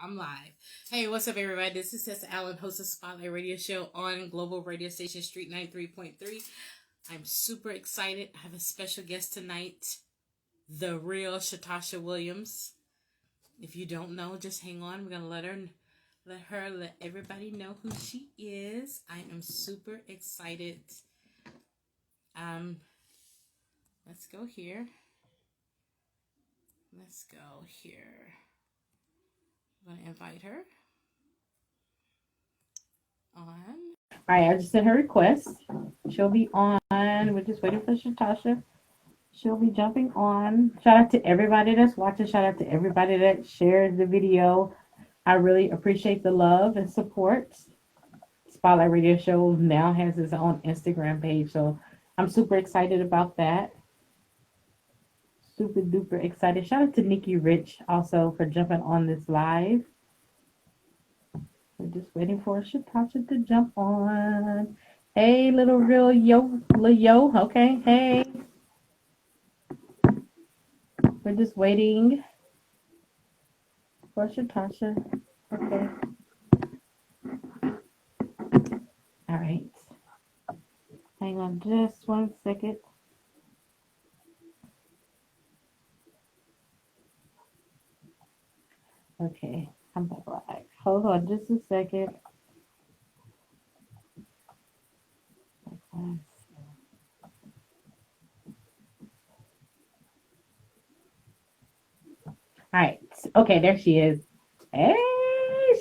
I'm live. Hey, what's up, everybody? This is Tessa Allen, host of Spotlight Radio Show on Global Radio Station Street 93.3. I'm super excited. I have a special guest tonight, the real Shatasha Williams. If you don't know, just hang on. We're gonna let everybody know who she is. I am super excited. Let's go here. I'm going to invite her on. All right, I just sent her request. She'll be on. We're just waiting for Shatasha. She'll be jumping on. Shout out to everybody that's watching. Shout out to everybody that shared the video. I really appreciate the love and support. Spotlight Radio Show now has its own Instagram page, so I'm super excited about that. Super duper excited. Shout out to Nikki Rich also for jumping on this live. We're just waiting for Shatasha to jump on. Hey, little yo. Okay, hey. We're just waiting for Shatasha. Okay. All right. Hang on just 1 second. Okay, I'm back live. Hold on just a second. All right. Okay, there she is. Hey,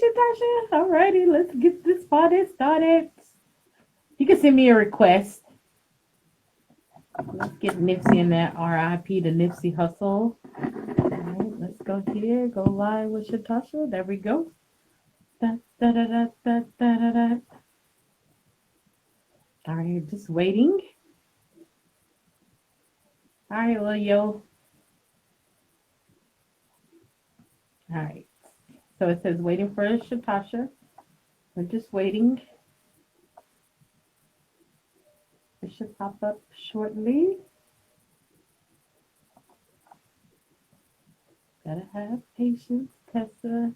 Shatasha. Alrighty, let's get this party started. You can send me a request. Let's get Nipsey in that RIP to Nipsey Hussle. Let's go here. Go live with Shatasha. There we go. Da, da, da, da, da, da, da, da. All right, just waiting. All right, little yo. All right. So it says waiting for Shatasha. We're just waiting. It should pop up shortly. Gotta have patience, Tessa.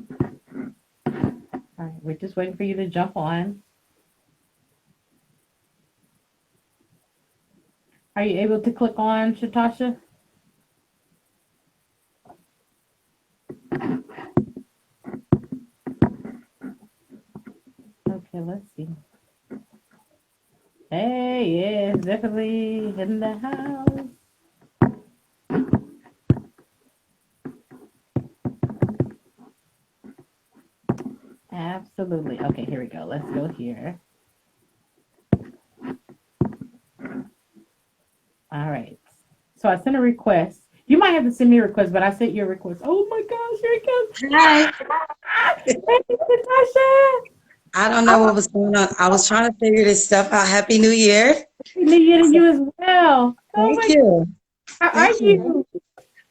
All right, we're just waiting for you to jump on. Are you able to click on Shatasha? Okay, let's see. Hey, yeah, definitely in the house. Absolutely. Okay, here we go. Let's go here. All right. So I sent a request. You might have to send me a request, but I sent you a request. Oh my gosh, here it comes. Hi. Hey, Natasha. I don't know what was going on. I was trying to figure this stuff out. Happy New Year. Happy New Year to you as well. Oh Thank you. How are you?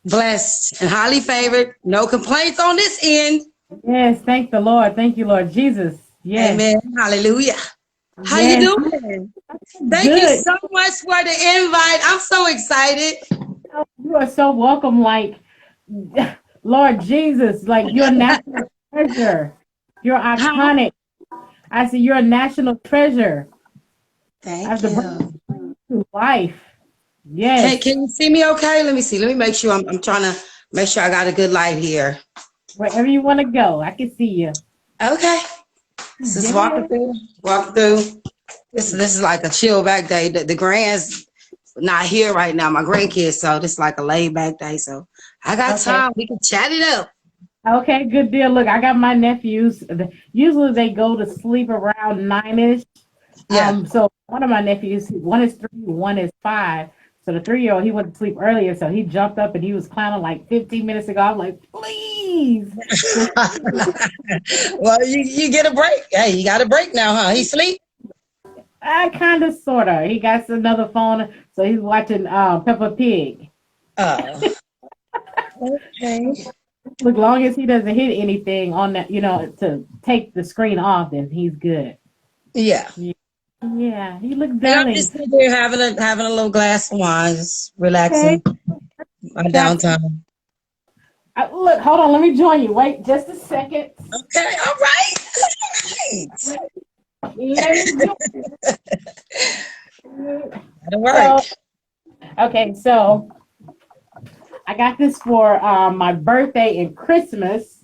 Blessed and highly favored. No complaints on this end. Yes, thank the Lord. Thank you, Lord Jesus. Yes. Amen. Hallelujah. How Yes. you doing? Thank you so much for the invite. I'm so excited. You are so welcome. Like, Lord Jesus, like you're a national treasure. You're iconic. I said you're a national treasure. Thank you. Life. Yes. Hey, can you see me okay? Let me see. Let me make sure I'm trying to make sure I got a good light here. Wherever you want to go, I can see you. Okay. Just walking through. This is like a chill back day. The grand's not here right now, my grandkids, so this is like a laid back day. So I got time. We can chat it up. Okay, good deal. Look, I got my nephews. Usually they go to sleep around 9-ish. Yeah. So one of my nephews, one is 3, one is 5. So the 3-year-old, he went to sleep earlier, so he jumped up and he was clowning like 15 minutes ago. I'm like, please. Well, you get a break. Hey, you got a break now, huh? He sleep? I kind of, sort of. He got another phone, so he's watching Peppa Pig. Oh. Okay. As long as he doesn't hit anything on that, to take the screen off, then he's good. Yeah. Yeah, he looks darling. I'm just sitting there having a little glass of wine, just relaxing my downtime. Look, hold on. Let me join you. Wait just a second. Okay, all right. Let me join you. That'll work. So, okay, so I got this for my birthday and Christmas.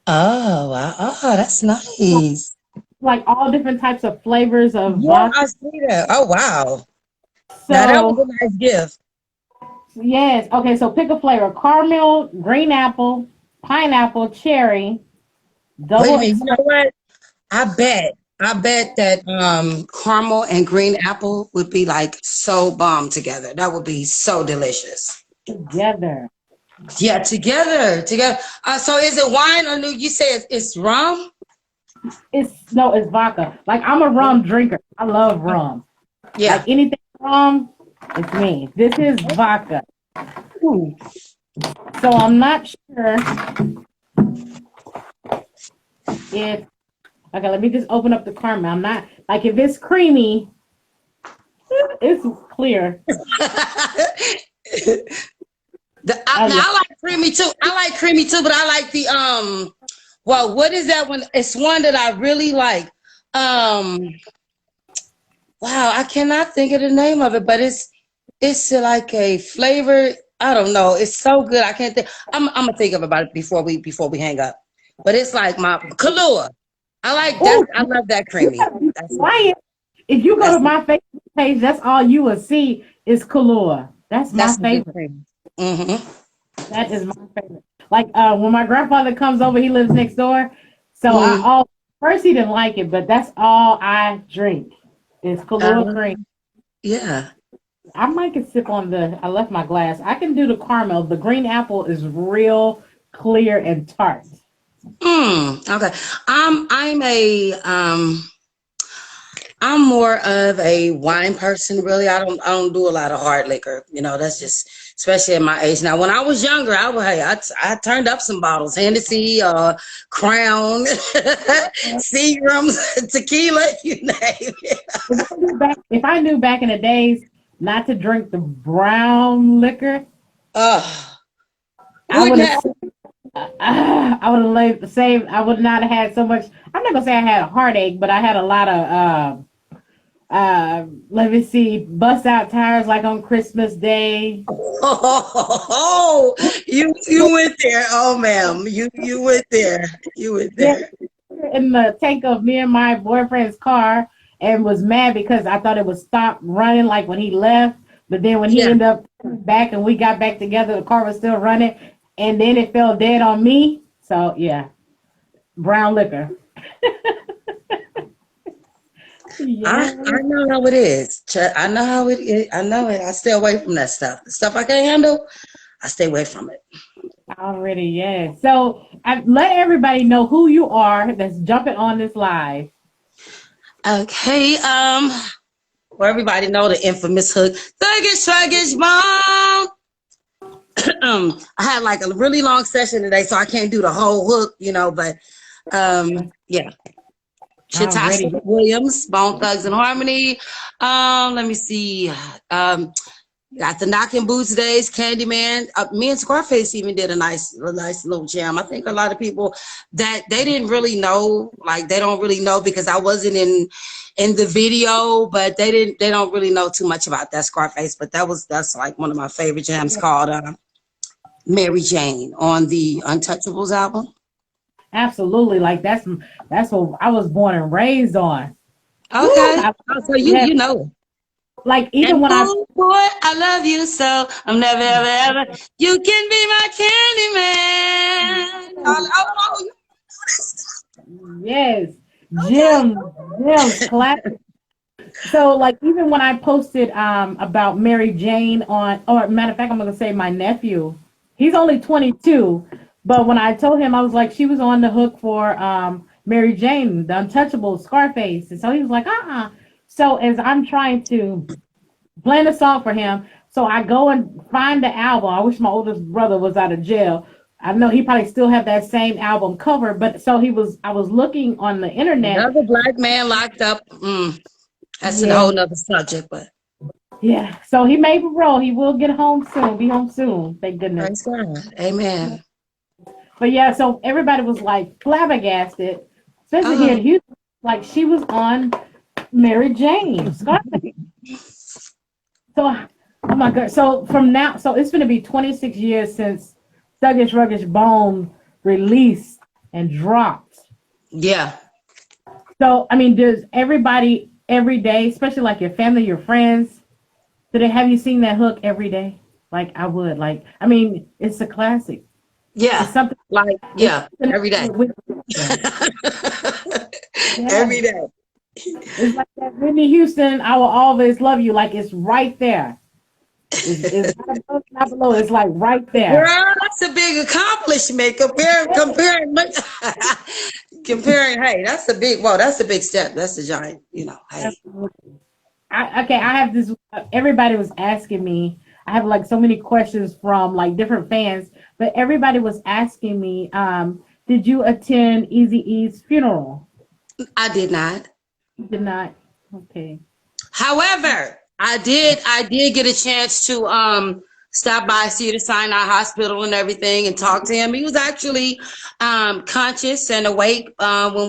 Oh, wow. Oh, that's nice. Like all different types of flavors of Yeah, vodka. I see that. Oh, wow. Now that was So, a nice gift. yes. Okay, so pick a flavor: caramel, green apple, pineapple, cherry, Wait a double minute. You know espresso. what? I bet that caramel and green apple would be like so bomb together. That would be so delicious. Together. Yeah, together. So is it wine or new? You say it's rum? It's no, it's vodka. Like I'm a rum drinker. I love rum. Yeah. Like anything rum, it's me. This is vodka. Ooh. So I'm not sure if okay, let me just open up the caramel. I'm not like if it's creamy, it's clear. Oh Now yeah. I like creamy too. I like creamy too, but I like the well, what is that one? It's one that I really like. Um wow, I cannot think of the name of it, but it's like a flavor. I don't know. It's so good. I can't think. I'm gonna think of about it before we hang up. But it's like my Kahlua. I like that. Oh, I love that you creamy. gotta be That's it. quiet. If you go to That's my Facebook page, that's all you will see is Kahlua. That's my that's a good favorite. creamy. Mm-hmm. That is my favorite. Like when my grandfather comes over, he lives next door. So I Mm. all first he didn't like it, but that's all I drink is Kahlua cream. Yeah. I might can sip on the. I left my glass. I can do the caramel. The green apple is real clear and tart. Okay. I'm a I'm more of a wine person, really. I don't do a lot of hard liquor. That's just especially at my age. Now, when I was younger, I turned up some bottles, Hennessy, Crown, Seagrams, tequila, you name it. If I knew back in the days not to drink the brown liquor, Uh, I wouldn't would have. have. I would have saved. I would not have had so much. I'm not gonna say I had a heartache, but I had a lot of. Let me see, bust out tires like on Christmas Day. Oh, you went there. Oh, ma'am, you went there. You went Yeah, there. in the tank of me and my boyfriend's car, and was mad because I thought it would stop running like when he left. But then when he Yeah. ended up back and we got back together, the car was still running, and then it fell dead on me. So yeah, brown liquor. I Yeah, know how it is. I know how it is. I know it. I stay away from that stuff. The stuff I can't handle, I stay away from it. already yes. So let everybody know who you are that's jumping on this live. Okay. For everybody know the infamous hook, thuggish, mom. I had like a really long session today, so I can't do the whole hook, but yeah. Shatasha Already. Williams, Bone Thugs and Harmony. Let me see. Got the Knocking Boots days, Candyman. Me and Scarface even did a nice little jam. I think a lot of people that they didn't really know, like they don't really know because I wasn't in the video, but they don't really know too much about that Scarface. But that's like one of my favorite jams called Mary Jane on the Untouchables album. Absolutely. Like that's what I was born and raised on. Woo! Okay, oh, so you Yes. you know. Like even And when I oh boy, I love you so. I'm never ever ever. You can be my candy man. Oh, yes, okay. Jim's classic. So like even when I posted about Mary Jane on, or matter of fact, I'm gonna say my nephew, he's only 22, but when I told him I was like she was on the hook for Mary Jane, the Untouchable, Scarface, and so he was like So as I'm trying to playing a song for him. So I go and find the album. I wish my oldest brother was out of jail. I know he probably still have that same album cover, but so he was. I was looking on the internet. Another black man locked up. That's a Yeah, whole nother subject, but Yeah. So he made parole. He will get home soon. Be home soon. Thank goodness. Praise God. Amen. But yeah, so everybody was like flabbergasted, especially here Oh, in Houston. Like she was on Mary Jane. Scarface. So, oh my God. So from now, so it's going to be 26 years since Thuggish Ruggish Bone released and dropped. yeah. So, I mean, does everybody every day, especially like your family, your friends, do they have you sing that hook every day? Like I would. Like, I mean, it's a classic. It's Yeah. something. Like, It's yeah, something every day. with, yeah. Every day. It's like that Whitney Houston, I will always love you. Like it's right there. It's not above, not below. It's like right there. Girl, that's a big accomplishment. Comparing, hey, that's a big, whoa, that's a big step. That's a giant, hey. Absolutely. Okay, I have this. Everybody was asking me. I have like so many questions from like different fans, but everybody was asking me, did you attend Easy E's funeral? I did not. Did not. Okay. However, I did get a chance to stop by Cedar Sinai Hospital and everything and talk to him. He was actually conscious and awake when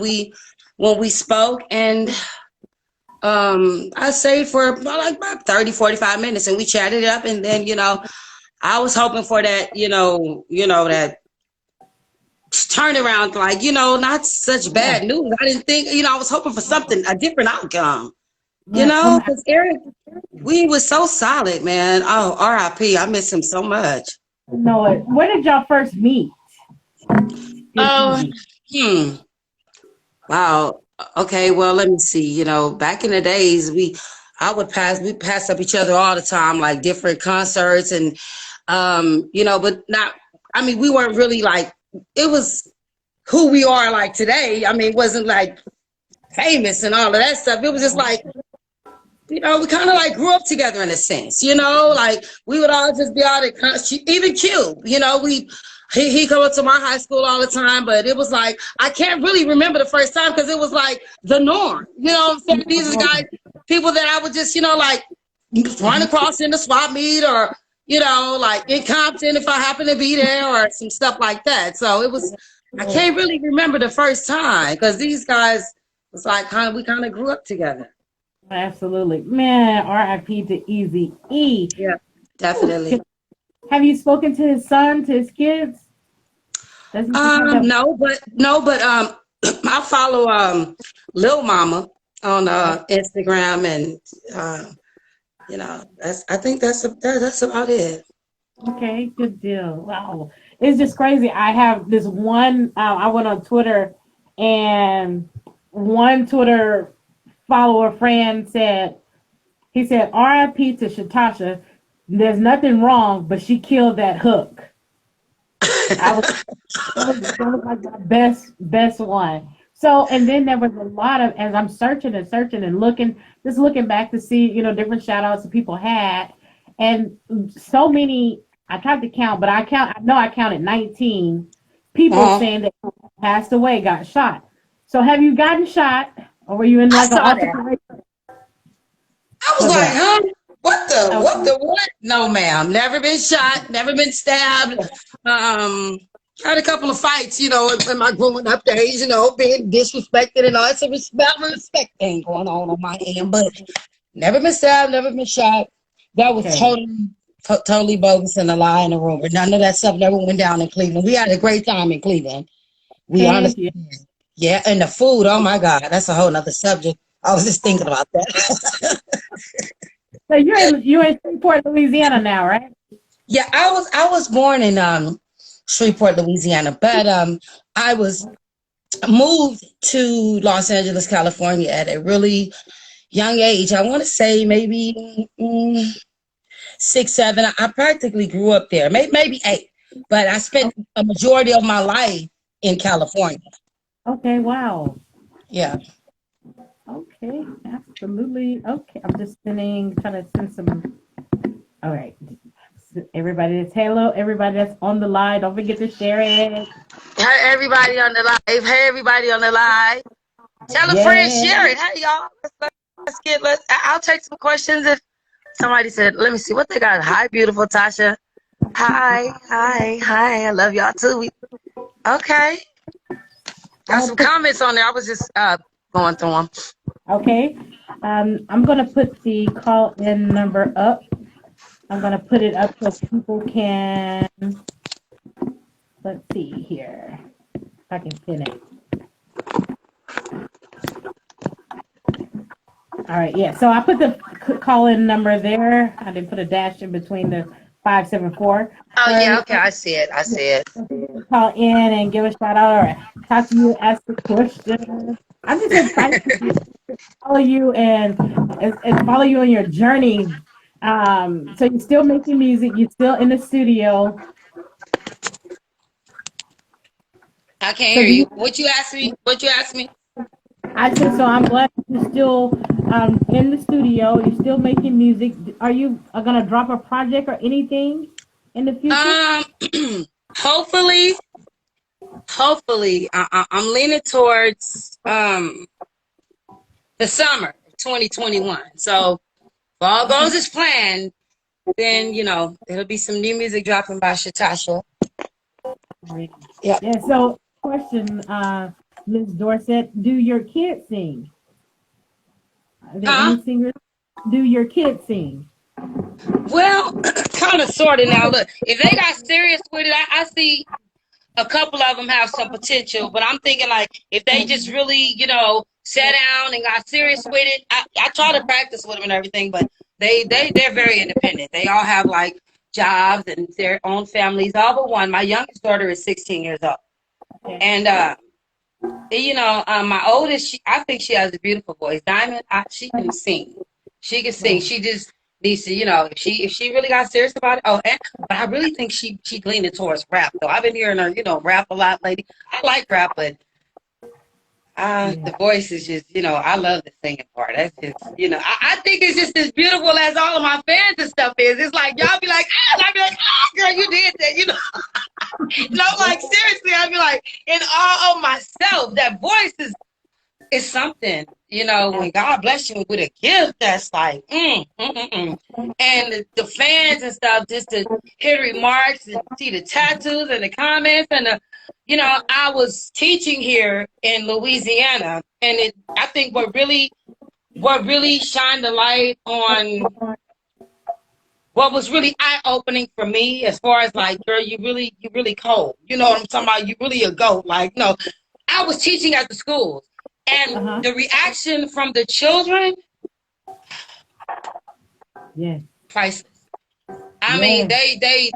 we spoke, and I stayed for about 30, 45 minutes, and we chatted up, and then I was hoping for that, that turnaround, like, not such Yeah. bad news. I didn't think, I was hoping for something, a different outcome, Yeah. From because Eric, we was so solid, man. Oh, R.I.P. I miss him so much. know it. Where did y'all first meet? Did Oh, Easy? hmm. Wow. Okay, well, let me see. Back in the days, we pass up each other all the time, like different concerts and but not, I mean, we weren't really like, it was who we are like today. I mean, it wasn't like famous and all of that stuff. It was just like, we kind of like grew up together in a sense, like we would all just be out at even Q, he come up to my high school all the time, but it was like, I can't really remember the first time because it was like the norm. You know what I'm saying? These are guys, people that I would just, like run across in the swap meet or, like in Compton if I happen to be there or some stuff like that. So it was, I can't really remember the first time because these guys was like we kind of grew up together. Absolutely. Man, RIP to Easy E. Yeah, definitely. Have you spoken to his son, to his kids? Does he just have that? No, but I follow Lil Mama on Instagram, and I think that's about it. Okay, good deal. Wow. It's just crazy. I have this one, I went on Twitter and one Twitter follower friend said, he said, RIP to Shatasha. There's nothing wrong, but she killed that hook. I was that was like the best one. So and then there was a lot of as I'm searching and searching and looking, just looking back to see, different shout outs that people had. And so many I tried to count, but I know I counted 19 people Uh-huh. saying that passed away, got shot. So have you gotten shot or were you in I like an saw that. altercation? I was like, Okay. huh? Okay. What? No, ma'am. Never been shot, never been stabbed. Had a couple of fights, in my growing up days, being disrespected and all. It's a respect thing going on my end, but never been stabbed, never been shot. That was Okay. totally bogus and a lie and a rumor. None of that stuff never went down in Cleveland. We had a great time in Cleveland. We Heck honestly yeah. did. Yeah, and the food, oh my God, that's a whole nother subject. I was just thinking about that. So you're in Shreveport, Louisiana now, right? Yeah, I was born in Shreveport, Louisiana, but I was moved to Los Angeles, California at a really young age. I want to say maybe 6, 7. I practically grew up there, maybe 8, but I spent a majority of my life in California. Okay, wow. Yeah. Okay, absolutely. Okay, I'm just trying to send some. All right, everybody that's hello, everybody that's on the line. Don't forget to share it. Hey, everybody on the live. Hey, everybody on the live. Tell a friend, Yeah. share it. Hey, y'all. Let's get. I'll take some questions Somebody said, let me see what they got. Hi, beautiful Tasha. Hi, hi, hi. I love y'all too. Okay. Got some comments on there. I was just going through them. Okay. I'm gonna put the call in number up. I'm gonna put it up so people can. Let's see here. If I can pin it. All right. Yeah. So I put the call in number there. I didn't put a dash in between the 574. Oh, So yeah. Okay. I see it. I see it. call in and give a shout out or talk to you, ask a question. I'm just excited to follow you and follow you on your journey. So you're still making music, you're still in the studio. I can't So hear do you. you? What you asked me? What you asked me? I said so. I'm glad you're still in the studio. You're still making music. Are you gonna drop a project or anything in the future? Um, hopefully, I'm leaning towards the summer of 2021. So if all goes as planned, then there'll be some new music dropping by Shatasha. Great. Yeah. Yeah. So question, Ms. Dorset, do your kids sing? Are there Huh? any singers? Do your kids sing? Well, kind of, sort of. Now, look, if they got serious with it, I see a couple of them have some potential, but I'm thinking like if they just really, sat down and got serious with it. I try to practice with them and everything, but they're very independent. They all have like jobs and their own families. All but one. My youngest daughter is 16 years old, Okay. and my oldest, I think she has a beautiful voice. Diamond, she can sing. She can sing. Wow. She just needs to, if she really got serious about it. Oh, but I really think she leaning towards rap though. I've been hearing her, rap a lot lately. I like rap, but Yeah. the voice is just, I love the singing part. That's just, I think it's just as beautiful as all of my fans and stuff is. It's like y'all be like, and I'll be like, girl, you did that, And I'm like, seriously, I'd be like, in awe of myself. That voice is something, when God bless you with a gift that's like, And the fans and stuff, just to hear remarks and see the tattoos and the comments and I was teaching here in Louisiana, and I think what really shined the light on what was really eye-opening for me as far as like, girl, you really cold. You know what I'm talking about? You really a goat. Like, no, I was teaching at the schools, and Uh-huh. the reaction from the children, Yes. priceless. I mean, Yes.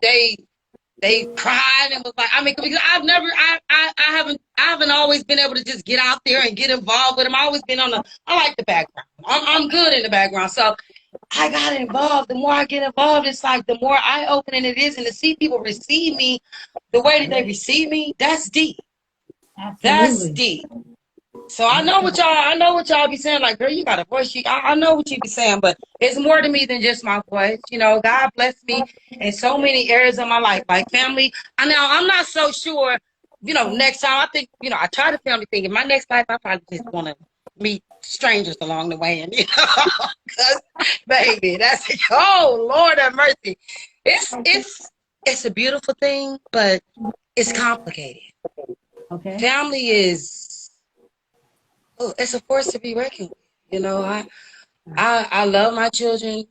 they cried and was like, I mean, because I haven't always been able to just get out there and get involved with them. I always been I like the background. I'm good in the background. So I got involved. The more I get involved, it's like the more eye-opening it is. And to see people receive me the way that they receive me, that's deep. That's Absolutely. deep. So I know what y'all be saying. Like, girl, you got a voice. I know what you be saying, but it's more to me than just my voice. God bless me in so many areas of my life, like family. I'm not so sure. Next time I think, I try to family thing. In my next life, I probably just want to meet strangers along the way, and because baby, that's oh Lord have mercy. It's a beautiful thing, but it's complicated. Okay. Family is it's a force to be reckoned with. I love my children.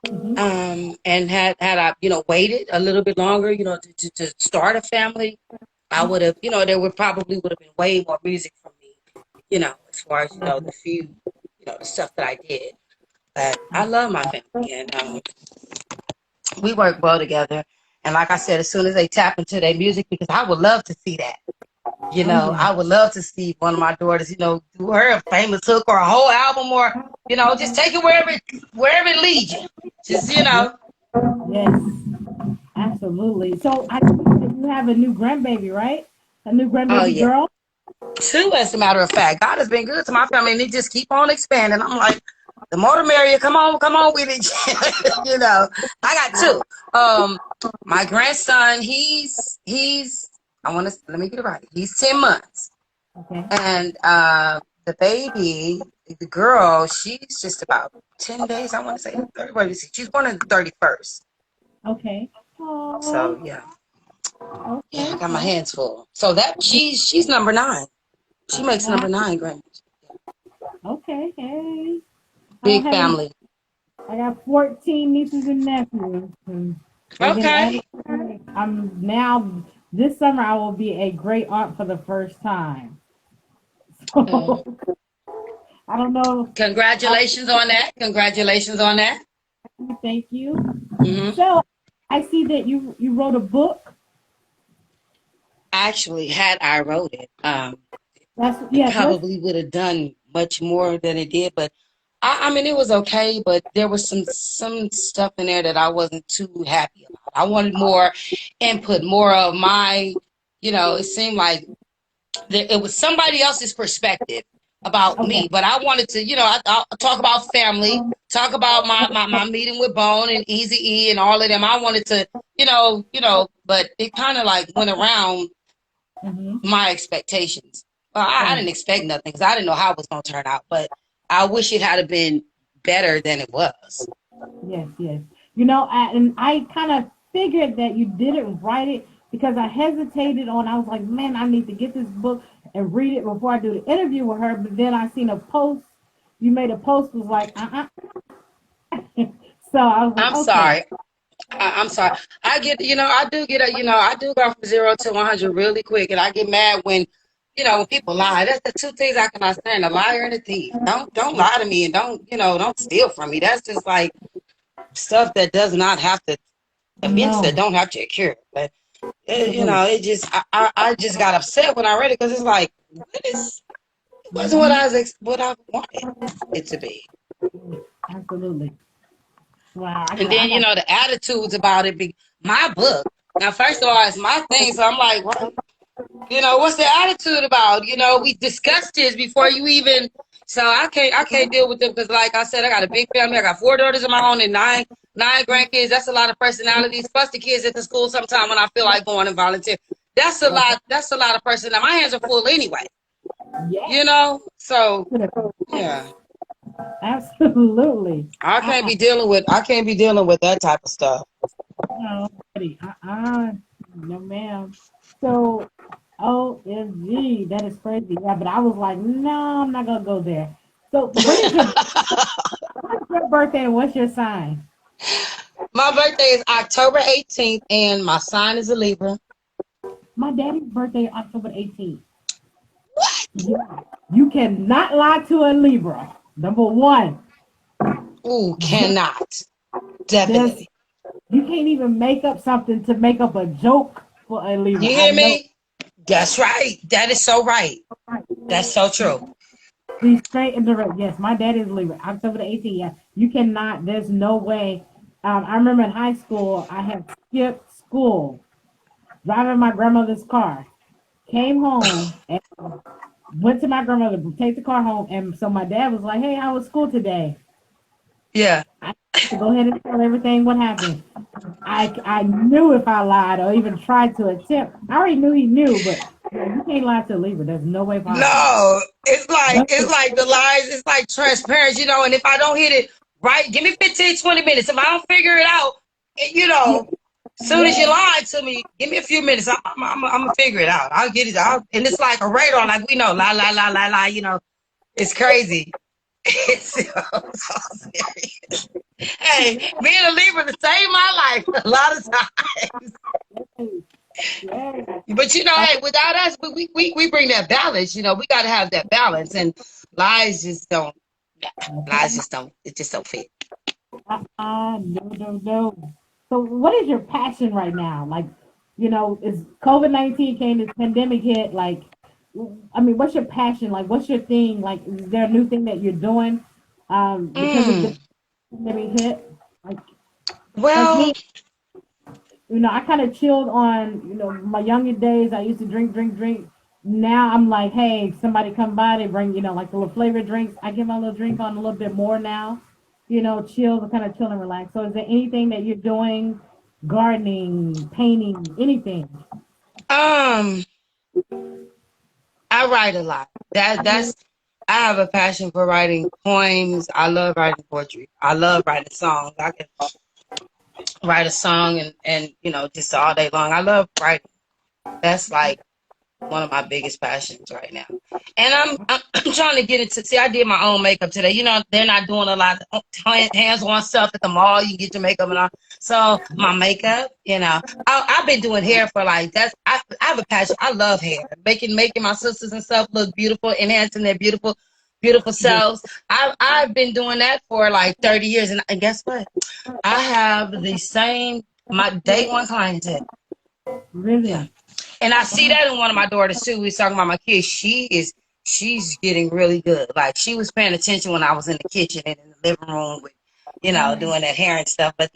Mm-hmm. And had I waited a little bit longer, to start a family, I would have, there probably would have been way more music from me, as far as the few, the stuff that I did. But I love my family, and we work well together. And like I said, as soon as they tap into their music, because I would love to see that. Oh yeah. I would love to see one of my daughters, do her a famous hook or a whole album, or just take it wherever it leads you. Just Yes. Absolutely. So I think that you have a new grandbaby, right? A new Oh grandbaby yeah, girl. two as a matter of fact. God has been good to my family, and they just keep on expanding. I'm like, the more the merrier. Come on with it. I got two. My grandson, he's let me get it right. He's 10 months, Okay. and the baby. the girl, she's just about 10 days, I want to say. 30, wait, let see. She's born on the 31st. Okay. So Oh, yeah. Yeah, I okay. got my Well, hands full. So that she's number 9. She makes wow. number 9 Grammy. Okay. Hey. I don't Big have any. family. I got 14 nieces and nephews, and they're getting Okay. added. I'm now this summer. I will be a great aunt for the first time. Mm. So I don't know. How, Congratulations on that. Congratulations on that. thank you. Hmm. So I see that you wrote a book. Actually, had I wrote it, That's it yes. Let's probably would have done much more than it did. But I mean, it was okay. But there was some stuff in there that I wasn't too happy about. I wanted more input, more of my. It seemed like it was somebody else's perspective about okay. me, but I wanted to, I talk about family, talk about my meeting with Bone and Easy E and all of them. I wanted to, but it kind of like went around Mm-hmm. my expectations. Well, I Right. didn't expect nothing because I didn't know how it was going to turn out, but I wish it had been better than it was. Yes. Yes. And I kind of figured that you didn't write it because I hesitated on. I was like, man, I need to get this book and read it before I do the interview with her. But then I seen a post. You made a post was like, So I was like, I'm okay. sorry. I'm sorry. I get, I do get I do go from 0 to 100 really quick, and I get mad when, when people lie. That's the two things I cannot stand: a liar and a thief. Don't lie to me, and don't steal from me. That's just like stuff that does not have to events that No. don't have to occur. But Absolutely. it just I just got upset when I read it because it's like it wasn't what Mhm. what I wanted it to be. Absolutely. Wow. I And said, I then got. the attitudes about it. My book. Now, first of all, it's my thing, so I'm like, what? What's the attitude about? We discussed this before you even. So I can't deal with them because, like I said, I got a big family. I got 4 daughters of my own and nine grandkids. That's a lot of personalities. Plus the kids at the school. Sometime when I feel like going and volunteer, that's a Okay. lot. That's a lot of personality. My hands are full anyway. Yes. So yeah, Absolutely. I can't be dealing with that type of stuff. No, buddy. No, ma'am. So, OMG, that is crazy. Yeah, but I was like, no, I'm not gonna go there. So, what's your birthday and what's your sign? My birthday is October 18th, and my sign is a Libra. My daddy's birthday, October 18th. Yeah. You cannot lie to a Libra. Number one, Ooh, just cannot. there's Definitely. you can't even make up something to make up a joke for a Libra. You I hear know. me? That's right. That is so right. That's so true. Be straight and direct. Yes, my dad is a Libra. October the 18th. Yeah, you cannot. There's no way. I remember in high school, I had skipped school, driving my grandmother's car. Came home and went to my grandmother to take the car home. And so my dad was like, "Hey, how was school today?" Yeah. I had to go ahead and tell everything what happened. I knew if I lied or even tried to attempt, I already knew he knew, but you can't lie to a Libra. There's no way possible. No, it's like the lies, it's like transparency, and if I don't hit it right, give me 15, 20 minutes. If I don't figure it out, Yeah, soon as you yeah, lie to me, give me a few minutes. I'm gonna figure it out. I'll get it out. And it's like a radar, like we know, la la la la la, it's crazy. It's so serious. Hey, me and a Libra to save my life a lot of times. yeah. But hey, without us, we bring that balance. We got to have that balance, and lies just don't. Lies just don't. It just don't fit. No, no, no. So, what is your passion right now? Like, is COVID-19 came, this pandemic hit? Like, I mean, what's your passion? Like, what's your thing? Like, is there a new thing that you're doing? Because of the Mm, pandemic hit, like, like well, me, I kind of chilled on, my younger days. I used to drink, drink, drink. Now I'm like, hey, somebody come by, they bring, like the little flavored drinks. I get my little drink on a little bit more now, chill, kind of chill and relax. So is there anything that you're doing, gardening, painting, anything? um, I write a lot. That's I have a passion for writing poems. I love writing poetry. I love writing songs. I can write a song and just all day long. I love writing. That's like one of my biggest passions right now. And I'm trying to get into. See, I did my own makeup today. They're not doing a lot of hands-on stuff at the mall. You get your makeup and all. So my makeup, I've been doing hair for like that's. I have a passion. I love hair, making my sisters and stuff look beautiful, enhancing their beautiful Yes. selves. I've been doing that for like 30 years, and guess what? I have the same my day one clientele. Yeah. Really? And I see Wow. that in one of my daughters too. We was talking about my kids. She's getting really good. Like she was paying attention when I was in the kitchen and in the living room with, doing that hair and stuff. But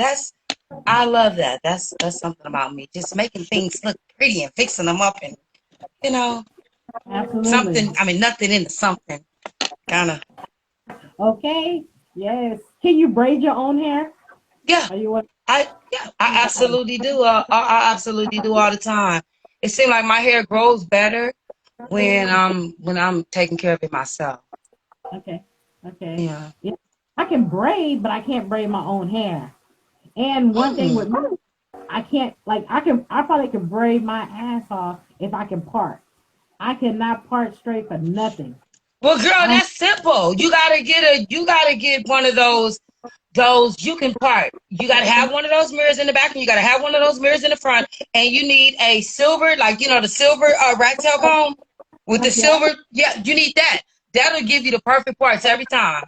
I love that. That's something about me. Just making things look pretty and fixing them up and you know, Absolutely. something I mean nothing into something. Kinda. Okay. Yes. Can you braid your own hair? Yeah. Are you what? I absolutely do. I absolutely do all the time. It seems like my hair grows better when I'm taking care of it myself. Okay. Okay. Yeah. Yeah. I can braid, but I can't braid my own hair. And one thing Mm. with me, I can't like I probably could braid my ass off if I can part. I cannot part straight for nothing. Well, girl, I that's simple. You gotta get one of those you can part. You gotta have one of those mirrors in the back, and you gotta have one of those mirrors in the front, and you need a silver, like the silver rat tail comb with the okay. silver. Yeah, you need that. That'll give you the perfect parts every time.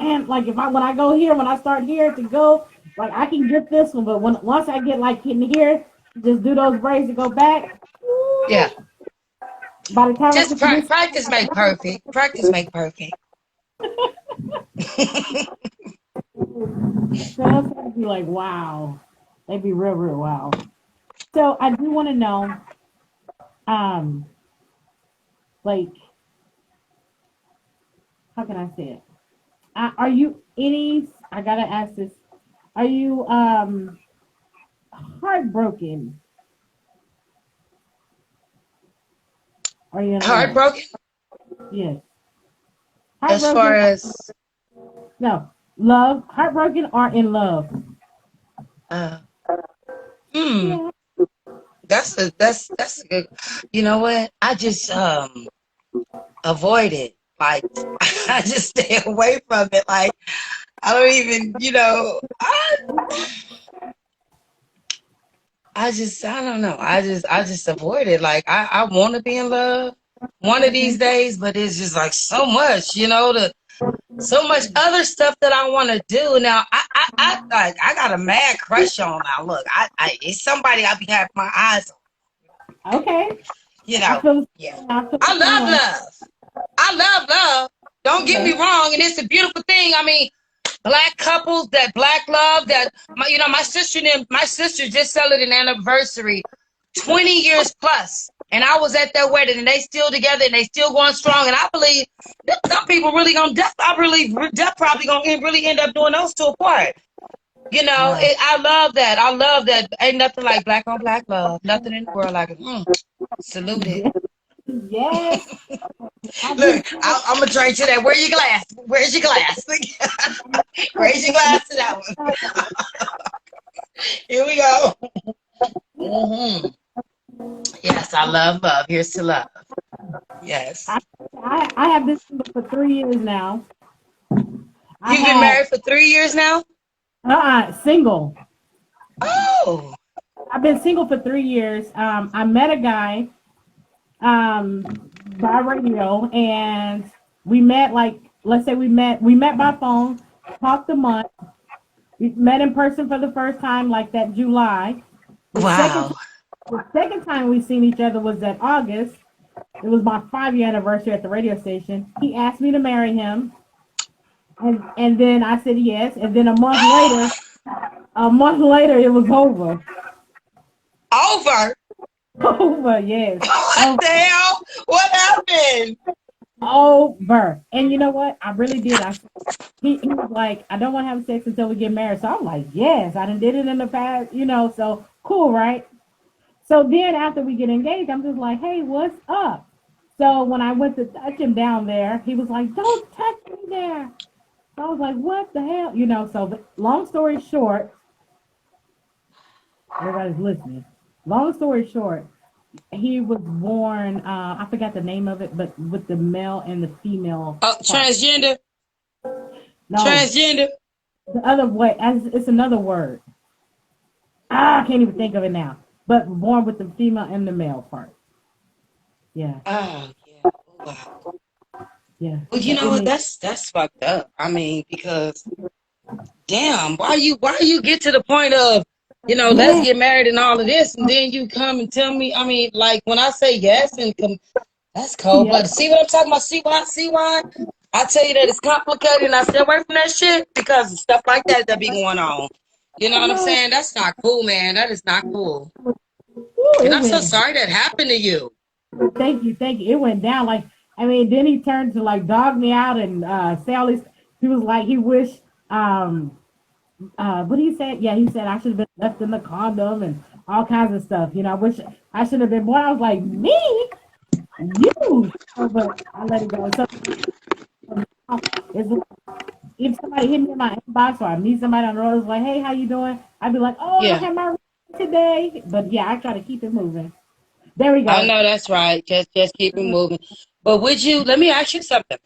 And like if I when I go here, when I start here to go, like I can get this one, but once I get like in here, just do those braids to go back. Yeah, Woo, by the time I just put this, practice make perfect. Practice make perfect. girls would be like, wow. They'd be real, real wow. So I do want to know, um, like, how can I say it? Are you any? I gotta ask this. Are you heartbroken? Are you in love? Heartbroken Yes. as far Heartbroken? as No. Love? Heartbroken or in love? uh, hmm. Yeah. That's a good. You know what? I just avoid it. Like I just stay away from it. Like I don't even. I don't know. I just avoid it. Like I want to be in love one of these Okay. days, but it's just like so much. So much other stuff that I want to do. Now I got a mad crush on. Now look, it's somebody I be having my eyes on. Okay. You I know, feel. yeah. I feel I the same love way. love. I love love. Don't get me Okay. wrong, and it's a beautiful thing. I mean, black couples, that black love, that my sister just celebrated an anniversary, 20 years plus, and I was at their wedding, and they still together, and they still going strong. And I believe that some people really gonna, I believe, death probably gonna really end up doing those two apart. Wow. I love that. I love that. Ain't nothing like black on black love. Nothing in the world like it. Salute it. Yes. Yes. I do. Look, I'm gonna drink to that. Where's your glass? Where's your glass? Raise your glass to that one. Here we go. Hmm. Yes, I love love. Here's to love. Yes. I, I have been single for 3 years now. I You've been had married for 3 years now? single. Oh. I've been single for 3 years. I met a guy by radio, and we met like let's say we met by phone, talked a month. We met in person for the first time like that July. The second Wow. the second time we seen each other was that August. It was my 5 year anniversary at the radio station. He asked me to marry him, and then I said yes. And then a month later, it was over. Over. Over, yes. What Over. the hell? What happened? Over. And you know what? I really did. He was like, I don't want to have sex until we get married. So I'm like, yes, I done did it in the past. So cool, right? So then after we get engaged, I'm just like, hey, what's up? So when I went to touch him down there, he was like, "Don't touch me there." So I was like, "What the hell?" So long story short, everybody's listening. Long story short, he was born. I forgot the name of it, but with the male and the female Oh, part. transgender, No, transgender. the other way. As it's another word. I can't even think of it now. But born with the female and the male part. Yeah, Oh yeah. Oh, wow. yeah. Well, you So know it what? made That's fucked up. I mean, because damn, why you get to the point of, let's yeah, get married and all of this, and then you come and tell me, I mean, like when I say yes and come, that's cold yeah. blooded. See what I'm talking about? See why? I tell you that it's complicated and I stay away from that shit because of stuff like that be going on. You know I what I'm know. saying? That's not cool, man. That is not cool. Ooh, And it I'm so went. sorry that happened to you. Thank you, thank you. It went down like I mean. Then he turned to like dog me out and say all this. He was like he wished. What he said? Yeah, he said I should have been left in the condom and all kinds of stuff. I wish I should have been born. I was like me, you. But I let it go. So now it's if somebody hit me in my inbox or I meet somebody on the road, it's like, hey, how you doing? I'd be like, oh, I Yeah. had my today. But yeah, I try to keep it moving. There we I go. know that's right. Just keep it moving. But would you let me ask you something.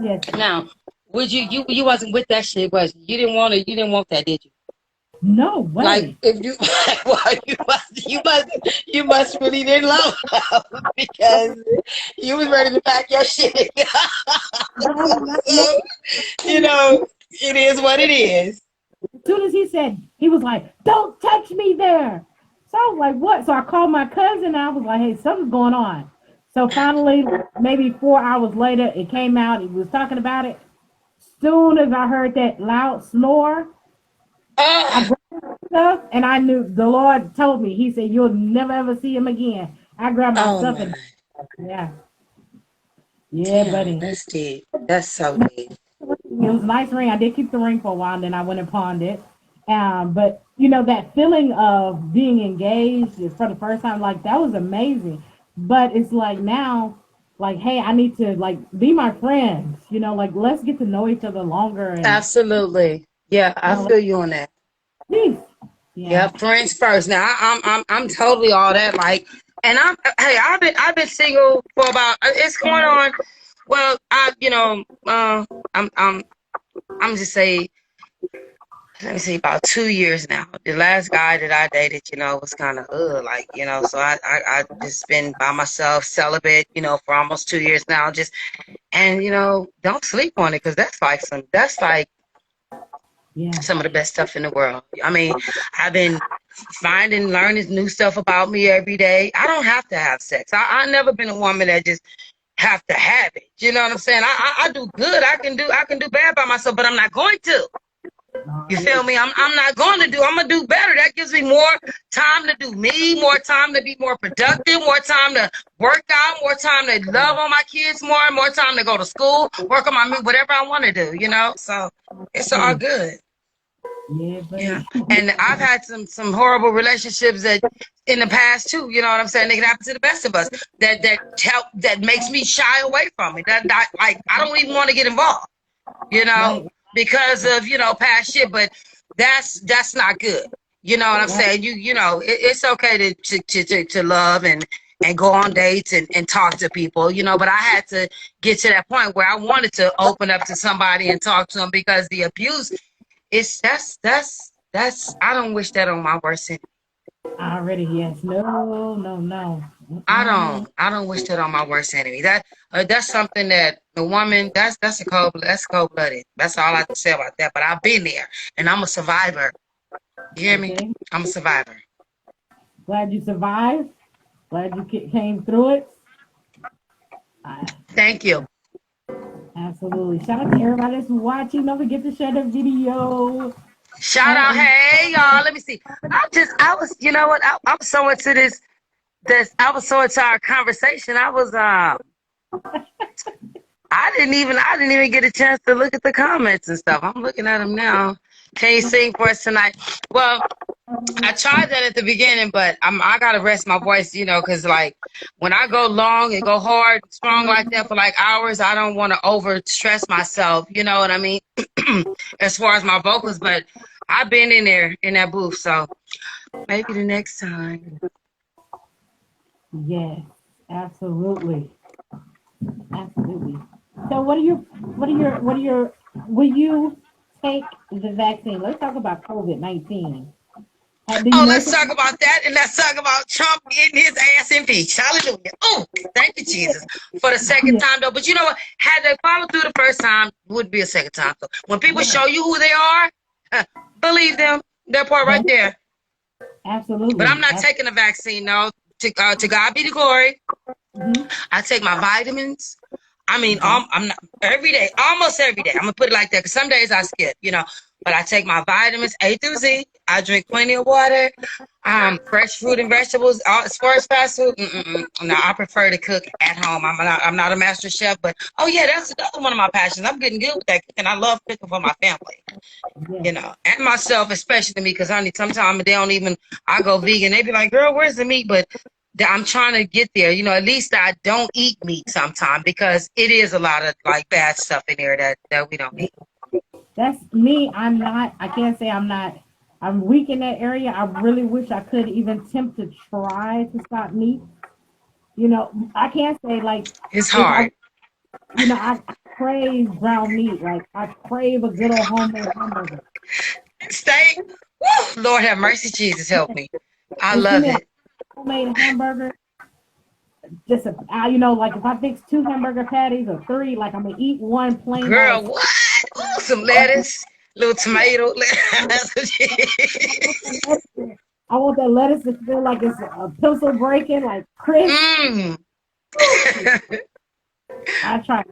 Yes. Now, would you wasn't with that shit, was you? You didn't want that, did you? No Like way. if you well, you must really didn't love her because you was ready to pack your shit. No. So, it is what it is. As soon as he said, he was like, don't touch me there. So I was like, what? So I called my cousin and I was like, hey, something's going on. So finally, maybe 4 hours later, it came out. He was talking about it. Soon as I heard that loud snore, I Ah, grabbed my stuff and I knew the Lord told me. He said, you'll never ever see him again. I grabbed my oh stuff my, and yeah, yeah, damn, buddy. that's deep. That's so deep. It was a nice ring. I did keep the ring for a while, and then I went and pawned it. But that feeling of being engaged for the first time, like that was amazing. But it's like now, like, hey, I need to like be my friends. Like let's get to know each other longer, and Absolutely. Yeah, I like, feel you on that. geez, yeah, Yeah, friends first. Now I'm totally all that. Like, and I've been single for about it's going on. Well, I'm just say let me see about 2 years now. The last guy that I dated, was kind of like so I just been by myself, celibate, for almost 2 years now. Just and don't sleep on it because that's like yeah, some of the best stuff in the world. I mean, I've been learning new stuff about me every day. I don't have to have sex. I never been a woman that just have to have it. You know what I'm saying? I do good. I can do bad by myself, but I'm not going to. You feel me? I'm not going to do. I'm gonna do better. That gives me more time to do me, more time to be more productive, more time to work out, more time to love on my kids more time to go to school, work on my whatever I want to do. So it's all good. yeah, Yeah, buddy. and I've had some horrible relationships that in the past too. You know what I'm saying? They can happen to the best of us. That makes me shy away from it. That like I don't even want to get involved. You know, Right, because of past shit. But that's not good. You know what I'm right. saying? It's okay to love and go on dates and talk to people. But I had to get to that point where I wanted to open up to somebody and talk to them because the abuse that's I don't wish that on my worst enemy. Already, yes. No, no, no. I Mm-mm. don't I don't wish that on my worst enemy. That's something that the woman that's cold blooded. That's all I have to say about that. But I've been there and I'm a survivor. You hear me? Okay. I'm a survivor. Glad you survived. Glad you came through it. I, Thank you. Absolutely. Shout out to everybody that's watching. Don't forget to share the video. Shout out, And hey y'all. Let me see. I was, you know what? I was so into this. I was so into our conversation. I didn't even get a chance to look at the comments and stuff. I'm looking at them now. Can you sing for us tonight? Well, I tried that at the beginning, but I gotta rest my voice, because like when I go long and go hard, strong like that for like hours, I don't want to over stress myself. You know what I mean? As far as my vocals, but I've been in there in that booth, so maybe the next time. Yes, absolutely. Absolutely. So what are your will you take the vaccine? Let's talk about COVID-19. Do you Oh, know let's something? talk about that, and let's talk about Trump getting his ass impeached. Hallelujah. Oh, thank you, Jesus, for the second Yeah, time, though. But you know what? Had they followed through the first time, would be a second time. So when people show you who they are, believe them. That part right that's there. But I'm absolutely. not taking the vaccine, no. To God be the glory. Mm-hmm. I take my vitamins. I mean, Okay. I'm not every day, almost every day. I'm gonna put it like that because some days I skip. But I take my vitamins A through Z. I drink plenty of water. Fresh fruit and vegetables. As far as fast food, no, I prefer to cook at home. I'm not a master chef, but oh yeah, that's another one of my passions. I'm getting good with that cooking. I love cooking for my family. Yes. And myself, especially me, because honey, sometimes they don't even. I go vegan. They be like, "Girl, where's the meat?" But I'm trying to get there. At least I don't eat meat sometimes because it is a lot of like bad stuff in there that we don't need. That's me. I'm not. I can't say I'm not. I'm weak in that area. I really wish I could even attempt to try to stop meat. I can't say like It's if I, hard. I crave ground meat. Like I crave a good old homemade hamburger. Steak. Woo! Lord have mercy, Jesus, help me. I Just give love me a it. homemade hamburger. Just like if I fix two hamburger patties or three, like I'm gonna eat one plain by Girl, itself. what? Ooh, some lettuce, little tomato. I want that lettuce to feel like it's a pencil breaking, like crisp. Mmm. I try.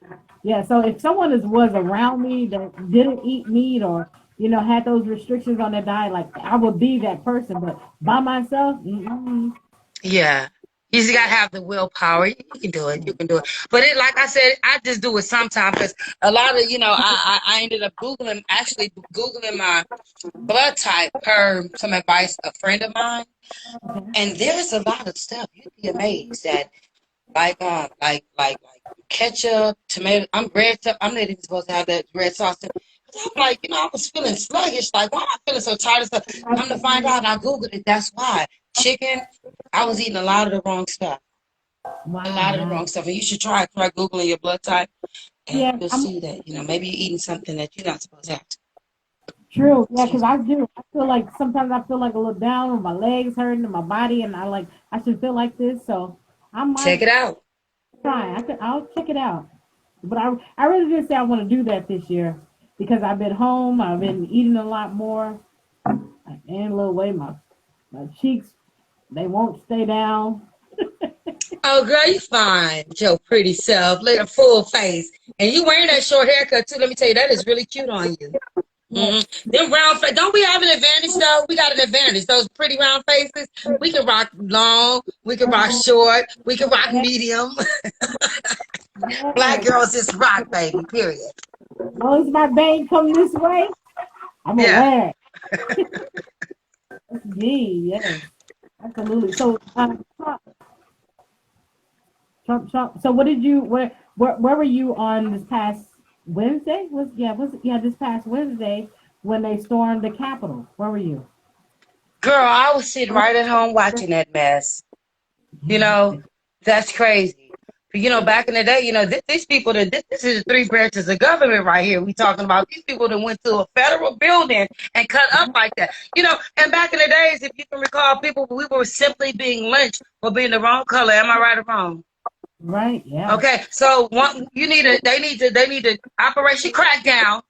Yeah. So if someone was around me that didn't eat meat or had those restrictions on their diet, like I would be that person. But by myself, Yeah. You just gotta have the willpower. You can do it. You can do it. But like I said, I just do it sometimes because a lot of, I ended up actually Googling my blood type per some advice a friend of mine. okay. And there's a lot of stuff. You'd be amazed that like ketchup, tomato. I'm red. I'm not even supposed to have that red sauce. I'm like, I was feeling sluggish. Like, why am I feeling so tired of stuff? Come to find out, I Googled it. That's why. Chicken, I was eating a lot of the wrong stuff. A lot of the Wow. wrong stuff. And you should try Googling your blood type, and Yeah, you'll I'm see that, maybe you're eating something that you're not supposed to have. true. Yeah, because Excuse I me. do. I feel like sometimes I feel like a little down, or my legs hurting, and my body, and I should feel like this. So I Check might it out. try. I'll check it out. But I really did say I want to do that this year because I've been home. I've been eating a lot more. I gained a little weight. My cheeks, they won't stay down. Oh, girl, you fine with your pretty self. Look at full face. And you wearing that short haircut, too. Let me tell you, that is really cute on you. Yeah, Them round face. Don't we have an advantage though? We got an advantage. Those pretty round faces. We can rock long. We can rock short. We can rock yeah, medium. Black yeah. girls just rock, baby. Period. As long as my bang come this way, I'm gonna Yeah. wear it. That's me. Yes, absolutely. So, Trump. So, what did you? Where were you on this past Wednesday? This past Wednesday when they stormed the Capitol? Where were you? Girl, I was sitting right at home watching that mess. You know, that's crazy. But, back in the day, these people this is the three branches of government right here. We talking about these people that went to a federal building and cut up like that. And back in the days, if you can recall, we were simply being lynched for being the wrong color. Am I right or wrong? Right. Yeah. Okay, so they need to Operation Crackdown.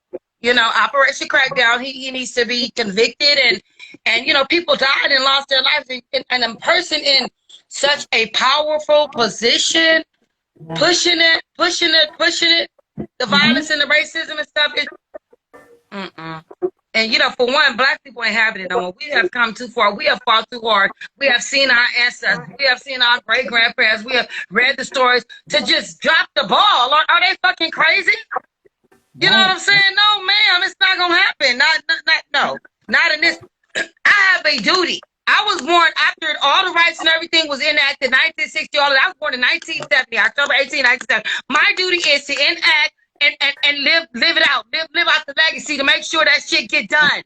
Operation Crackdown. He needs to be convicted and people died and lost their lives and a person in such a powerful position Yeah. pushing it, the Mm-hmm. violence and the racism and stuff. Mm-mm. And for one, black people ain't having it no more. We have come too far. We have fought too hard. We have seen our ancestors. We have seen our great grandparents. We have read the stories to just drop the ball. Are they fucking crazy? You know what Right. I'm saying? No, ma'am, it's not gonna happen. Not in this. I have a duty. I was born after all the rights and everything was enacted, 1960. All of that. I was born in 1970, October 18, 1970. My duty is to enact and live it out, live out the legacy to make sure that shit get done.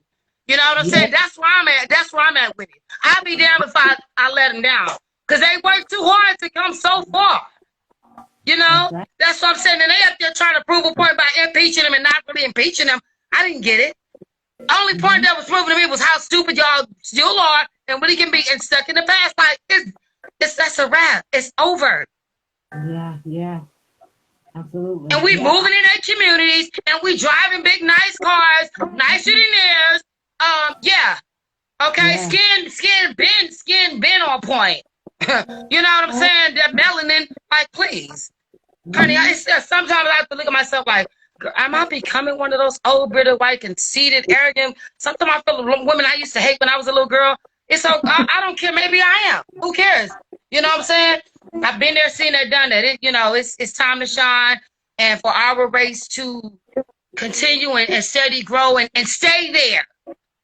You know what I'm Yeah. saying? That's where I'm at. That's where I'm at with it. I'll be damned if I let them down, because they worked too hard to come so far. You know, That's right. that's what I'm saying. And they up there trying to prove a point by impeaching them and not really impeaching them. I didn't get it. The only point that was proven to me was how stupid y'all still are and what he can be and stuck in the past. Like, that's a wrap. It's over. Yeah. Yeah. Absolutely. And we Yeah. moving in their communities and we driving big, nice cars, nicer than theirs. Yeah. Okay, Yeah. skin been on point. You know what I'm saying? That melanin, like, please. Honey, sometimes I have to look at myself like, am I becoming one of those old, bitter, white, conceited, arrogant? Sometimes I feel women I used to hate when I was a little girl. It's so I don't care. Maybe I am. Who cares? You know what I'm saying? I've been there, seen that, done that. It's time to shine, and for our race to continue and steady grow and stay there.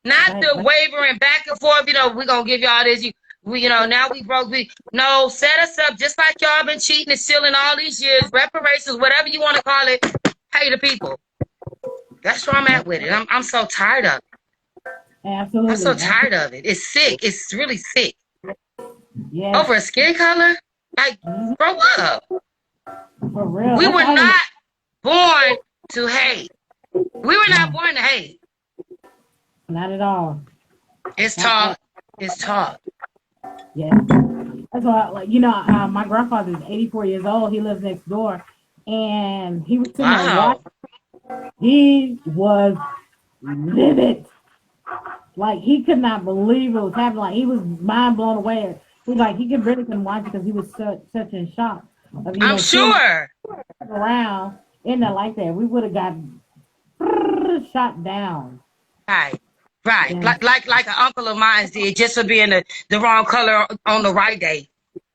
Not Right. the wavering back and forth. We're gonna give y'all this. Now we broke. Set us up just like y'all been cheating and stealing all these years. Reparations, whatever you want to call it. Pay the people. That's where I'm at with it. I'm so tired of it. Absolutely. I'm so tired of it. It's sick. It's really sick. Yeah. Over a skin color? Like, grow up. For real. We That's were all not born to hate. We were not born to hate. Not at all. It's taught. It's taught. Yeah. That's why, my grandfather is 84 years old. He lives next door. And he was sitting there watching. He was livid. Like, he could not believe it was happening. Like, he was mind blown away. He really couldn't watch it because he was such in shock. I'm sure. Around in there like that, we would have got shot down. Right. Yeah. Like an uncle of mine did, just for being the wrong color on the right day.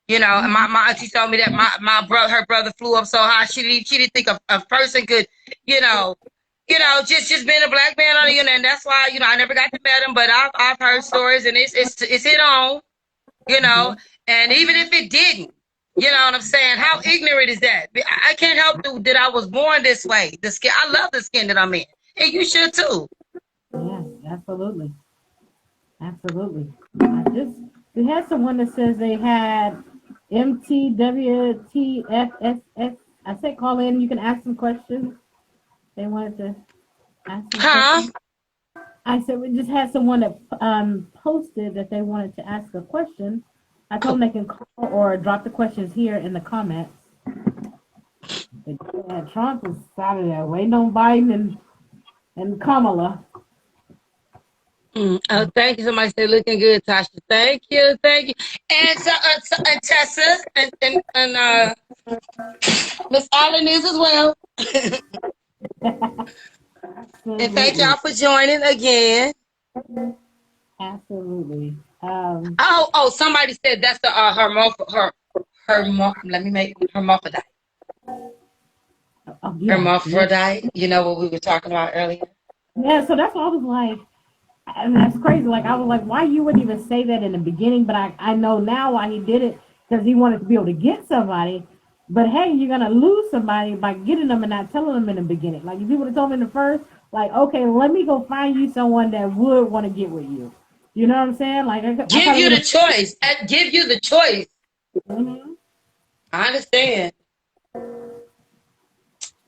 And my auntie told me that her brother flew up so high she didn't think a person could, just being a black man on the, and that's why I never got to meet him, but I've heard stories, and it's hit on, and even if it didn't, you know what I'm saying? How ignorant is that? I can't help that I was born this way. The skin, I love the skin that I'm in, and you should too. Yes, absolutely. Absolutely. We had someone that says they had MTWTFSS. I said call in, you can ask some questions. They wanted to ask some questions. I said we just had someone that posted that they wanted to ask a question. I told them they can call or drop the questions here in the comments. Yeah, Trump is out of there waiting on Biden and Kamala. Oh, thank you. Somebody said looking good, Tasha. Thank you. And and Tessa and Miss Allen is as well. And thank y'all for joining again. Absolutely. Somebody said that's the let me make hermaphrodite. Hermaphrodite. You know what we were talking about earlier? Yeah, so that's what I was like. And that's crazy. Like, I was like, why you wouldn't even say that in the beginning? But I know now why he did it, because he wanted to be able to get somebody. But hey, you're gonna lose somebody by getting them and not telling them in the beginning. Like, if you would have told me in the first, like, okay, let me go find you someone that would want to get with you. You know what I'm saying? Like, give you the choice. Give you the choice. Mm-hmm. I understand.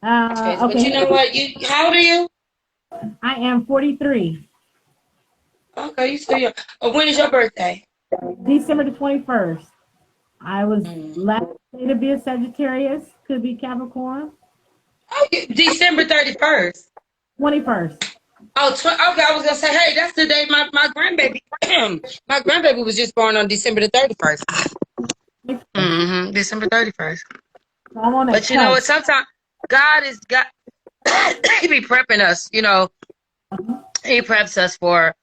Okay. But you know what? How old are you? I am 43. Okay, you still young. When is your birthday? December the 21st. I was last day to be a Sagittarius. Could be Capricorn. Oh, December 31st. 21st. Oh, okay. I was gonna say, hey, that's the day my grandbaby, my grandbaby was just born on December the 31st. December 31st. But you know what? Sometimes God he be prepping us. He preps us for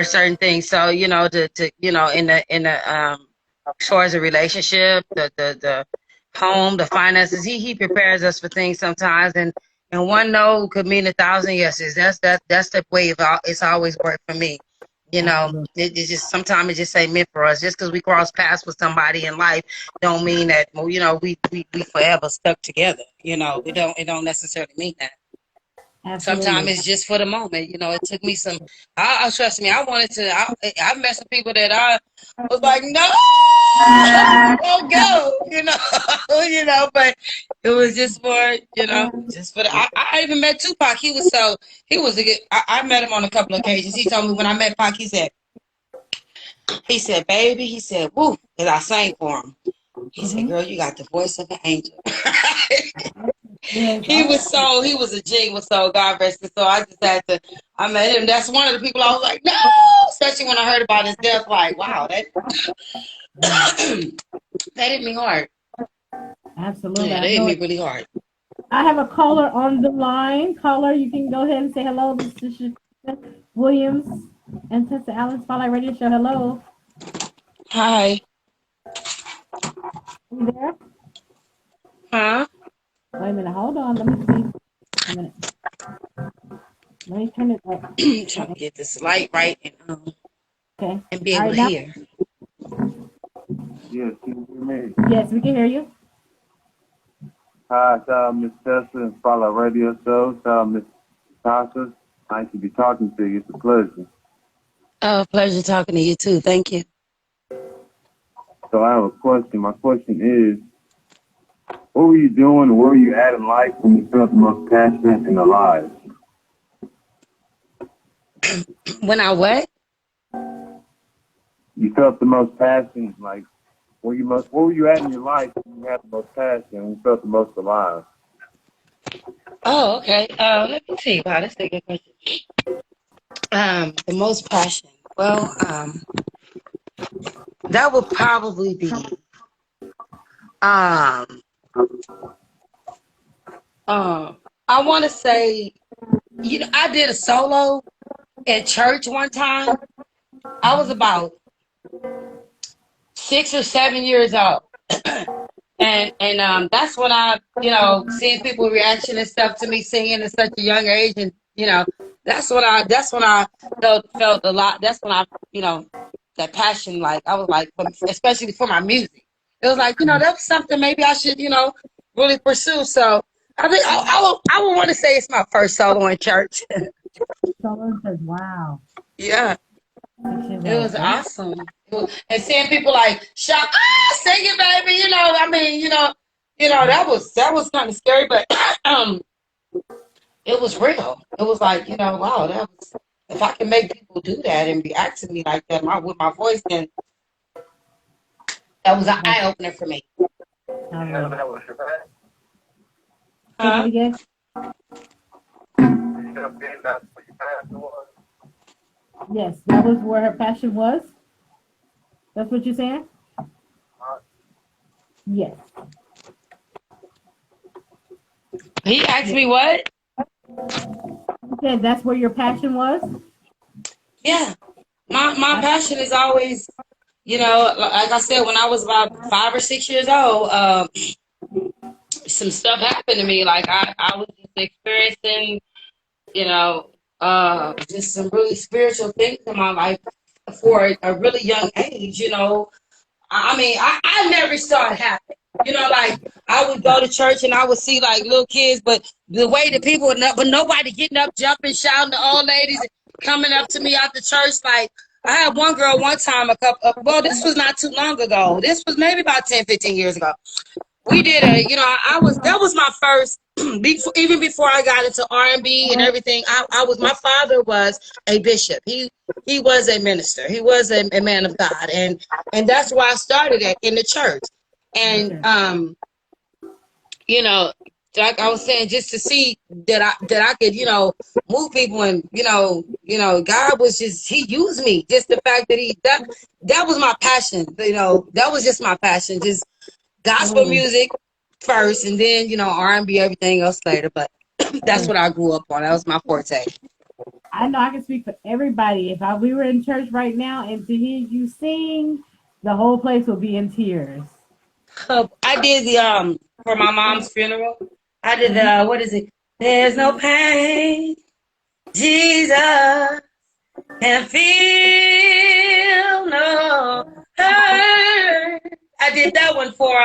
certain things. So in the as far as a relationship, the home, the finances, he prepares us for things sometimes. And And one no could mean 1,000 yeses. That's the way it's always worked for me. You know, Absolutely. it's just sometimes it just ain't meant for us. Just because we cross paths with somebody in life, don't mean that we forever stuck together. It don't necessarily mean that. Sometimes Absolutely. it's just for the moment. It took me some. I trust me. I wanted to. I met some people that I was like, no, don't go. But it was just for just for the. I even met Tupac. I met him on a couple of occasions. He told me when I met Pac, he said, baby, he said, woo, and I sang for him. He said, girl, you got the voice of an angel. Yes. He was a genius, so God rest his soul. I met him. That's one of the people I was like, no, especially when I heard about his death, like, wow, that that hit me hard. Absolutely. Yeah, I that hit know me it. really hard. I have a caller on the line. Caller, you can go ahead and say hello. This is Shatasha Williams and Tessa Allen Spotlight Radio Show. Hello. Hi. Are you there? Huh? Wait a minute. Hold on. Let me see. A minute. Let me turn it up. I'm trying to get this light right Okay. and be All able right. to Now, hear. Yes, can you hear me? yes, we can hear you. Hi, shout out Miss Tessa and Spotlight Radio Show. Shout out Miss Tasha. Nice to be talking to you. It's a pleasure. Oh, pleasure talking to you too. Thank you. So I have a question. My question is, what were you doing? Where were you at in life when you felt the most passionate and alive? When I what? You felt the most passion, like where were you at in your life when you had the most passion and you felt the most alive? Oh, okay. Let me see. Wow, that's a good question. The most passion. Well, that would probably be um I want to say, I did a solo at church one time. I was about 6 or 7 years old. And that's when I, seeing people reaction and stuff to me singing at such a young age, and that's when I felt a lot. That's when I, that passion, like I was like, especially for my music, it was like, that was something maybe I should, really pursue. So I think I would want to say it's my first solo in church. Someone says, wow. Yeah. 6 years It old. was awesome. And seeing people like shout, sing it, baby. That was kind of scary, but um, it was real. It was like, wow, if I can make people do that and react to me like that, with my voice, then that was an That's eye opener for me. how Say that Huh? again. Yes, that was where her passion was. That's what you're saying? Yes. He asked Yes. me what? You said that's where your passion was? Yeah. My Ab- passion is always, like I said, when I was about 5 or 6 years old, some stuff happened to me. Like I was just experiencing, you know, just some really spiritual things in my life for a really young age. I mean, I never saw it happen. Like I would go to church and I would see like little kids, but the way the people would but nobody getting up, jumping, shouting, the old ladies coming up to me out the church. Like I had one girl one time, well, this was not too long ago. This was maybe about 10, 15 years ago. We did that was my first, even before I got into R&B and everything. My father was a bishop. He was a minister. He was a man of God. And that's why I started in the church. And, Okay. you know, like I was saying, just to see that I could, move people, and, God was he used me. Just the fact that was my passion. That was just my passion. Just gospel Absolutely. music first, and then R&B, everything else later. But that's Yes. what I grew up on. That was my forte. I know I can speak for everybody. If we were in church right now and to hear you sing, the whole place would be in tears. I did the for my mom's funeral. I did Mhm. what is it? There's no pain. Jesus can feel no hurt. I did that one for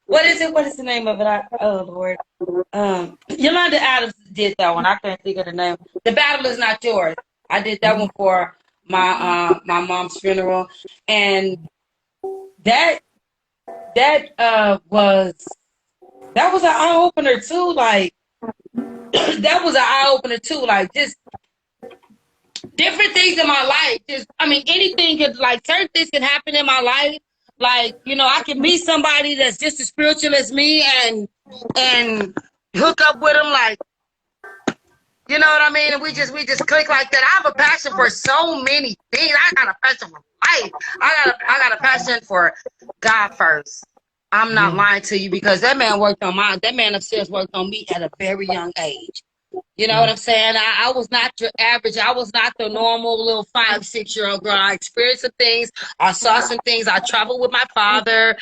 what is it? What is the name of it? Oh Lord. Yolanda Adams did that one. I can't think of the name. The Battle Is Not Yours. I did that one for my mom's funeral. And that was an eye opener too. Like that was an eye opener too. Like just different things in my life. Just I mean anything could like certain things can happen in my life. Like, I can meet somebody that's just as spiritual as me and hook up with them like, you know what I mean? And we just click like that. I have a passion for so many things. I got a passion for life. I got a passion for God first. I'm not lying to you because that man upstairs worked on me at a very young age. You know what I'm saying? I was not your average. I was not the normal little 5-6-year-old girl. I experienced some things. I saw some things. I traveled with my father,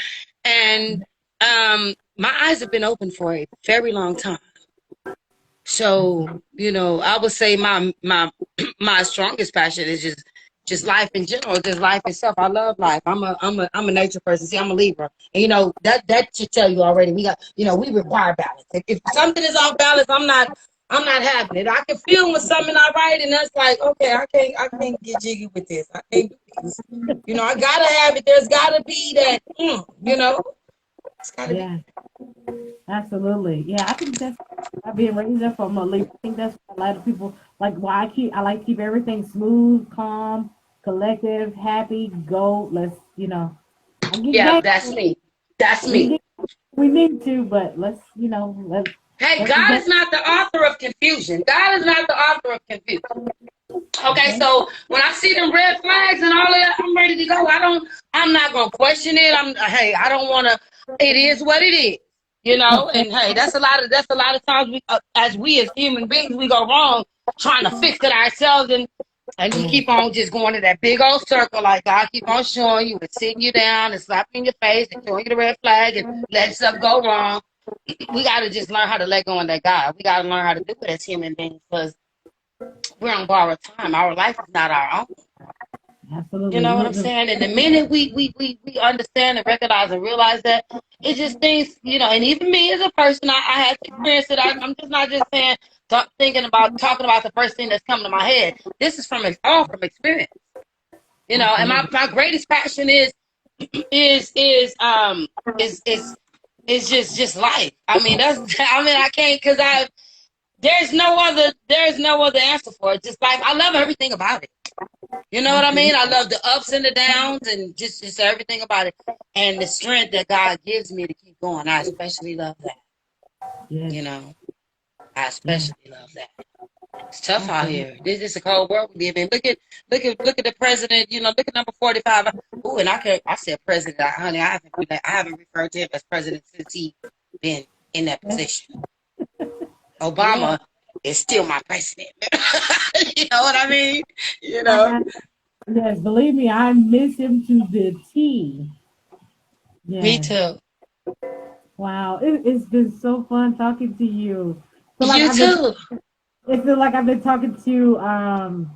and my eyes have been open for a very long time. So, I would say my strongest passion is just life in general, just life itself. I love life. I'm a nature person. See, I'm a Libra. And that should tell you already. We got, we require balance. If something is off balance, I'm not having it. I can feel when something not right, and that's like, okay, I can't get jiggy with this. I can't do this. I gotta have it. There's gotta be that, it's gotta be. Absolutely. Yeah, I think that's being raised up from a Libra. I think that's what a lot of people like why I like to keep everything smooth, calm, collective, happy, go. Let's, I get Yeah, gang. that's me. That's me. We need to, but let's, Hey, God is not the author of confusion. God is not the author of confusion. Okay, so when I see them red flags and all that, I'm ready to go. I'm not gonna question it. I don't wanna. It is what it is, And hey, that's a lot of times we as human beings we go wrong trying to fix it ourselves and we keep on just going to that big old circle like God keep on showing you and sitting you down and slapping in your face and showing you the red flag and letting stuff go wrong. We got to just learn how to let go of that God. We got to learn how to do it as human beings because we're on borrowed time. Our life is not our own. Absolutely. You know what I'm saying? And the minute we understand and recognize and realize that, it just things, and even me as a person, I had to experience it. I'm just not just saying, talking about the first thing that's coming to my head. This is from experience. And my greatest passion is just life. I mean, I can't because there's no other answer for it. Just life. I love everything about it. You know what I mean? I love the ups and the downs and just everything about it. And the strength that God gives me to keep going. I especially love that. Yes. I especially love that. It's tough out here. This is a cold world we live in. Look at the president, look at number 45. Ooh, and I said president, honey, I haven't referred to him as president since he been in that position. Obama is still my president. You know what I mean? Yes, believe me, I miss him to the T. Yes. Me too. Wow, it's been so fun talking to you. Too. It feels like I've been talking to I'm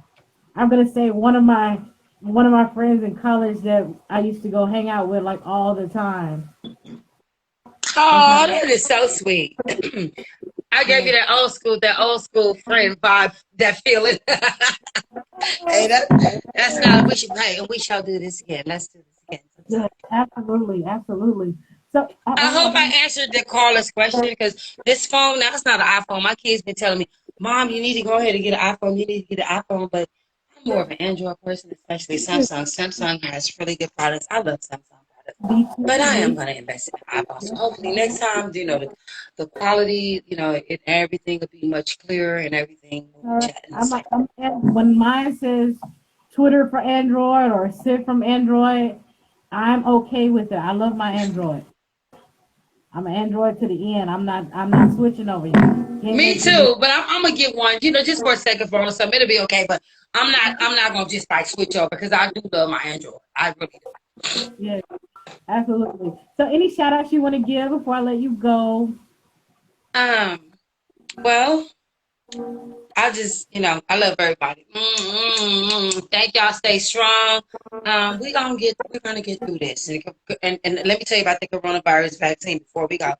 gonna say one of my friends in college that I used to go hang out with like all the time. Oh, that is so sweet. I gave you that old school friend vibe, that feeling. Hey, that's not. We shall do this again. Let's do this again. Yeah, absolutely. So I hope I answered the caller's question because this phone now it's not an iPhone. My kids been telling me, "Mom, you need to go ahead and get an iPhone. You need to get an iPhone." But I'm more of an Android person, especially Samsung. Samsung has really good products. I love Samsung products, but I am going to invest in an iPhone. So hopefully next time, the quality, everything will be much clearer and everything will be chatting. When mine says Twitter for Android or Sid from Android, I'm okay with it. I love my Android. I'm an Android to the end. I'm not switching over here. Me too, but I'm gonna get one. Just for a second phone or something, it'll be okay. But I'm not gonna just like switch over because I do love my Android. I really do. Yeah, absolutely. So, any shout outs you want to give before I let you go? Well, I just, I love everybody. Thank y'all. Stay strong. We're gonna get through this. And let me tell you about the coronavirus vaccine before we go.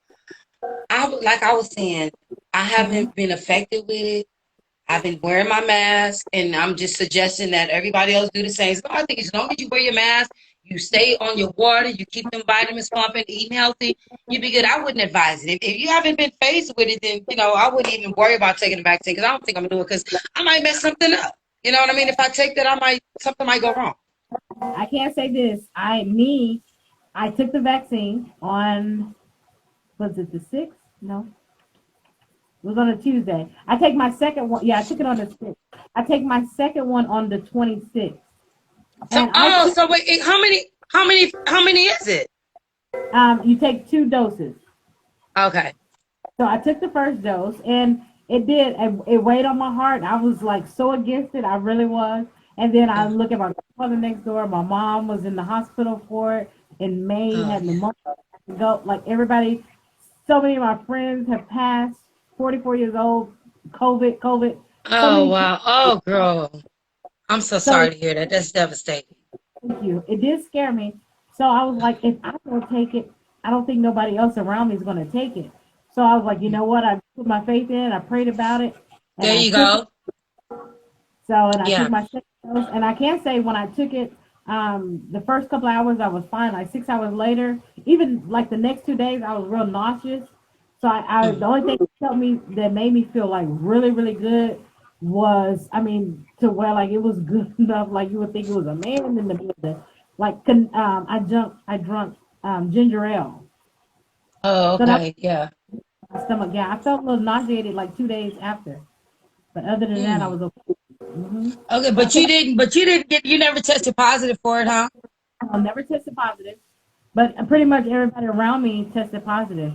Like I was saying, I Mhm. haven't been affected with it. I've been wearing my mask, and I'm just suggesting that everybody else do the same. So I think as long as you wear your mask, you stay on your water, you keep them vitamins pumping, eating healthy, you be good. I wouldn't advise it. If you haven't been faced with it, then I wouldn't even worry about taking the vaccine because I don't think I'm gonna do it because I might mess something up. You know what I mean? If I take that, something might go wrong. I can't say this. I took the vaccine on, was it the 6th? No, it was on a Tuesday. I take my second one. Yeah, I took it on the 6th. I take my second one on the 26th. So, And I took, so wait, how many is it? you take 2 doses. Okay. So I took the first dose, and it weighed on my heart. I was like so against it. I really was. And then I Uh, look at my grandmother next door. My mom was in the hospital for it in May, oh had yeah. pneumonia. Go like everybody. So many of my friends have passed. 44 years old. COVID. So Oh many wow. Oh girl. I'm so So sorry to hear that. That's devastating. thank you. It did scare me. So I was like, if I don't take it, I don't think nobody else around me is going to take it. So I was like, you know what? I put my faith in. I prayed about it, and There I you took it. go. And I took Yeah. my second dose. And I can say when I took it, the first couple of hours I was fine. Like 6 hours later, even like the next 2 days, I was real nauseous. So the Mm. only thing that helped me that made me feel like really, really good was, I mean, to where like it was good enough, like you would think it was a man in the building. Like, I drunk ginger ale. Oh, So that okay. Yeah. was my stomach. Yeah, I felt a little nauseated like 2 days after. But other than that, I Mm. was okay. Okay, So I think you never tested positive for it, huh? I'll never tested positive. But pretty much everybody around me tested positive.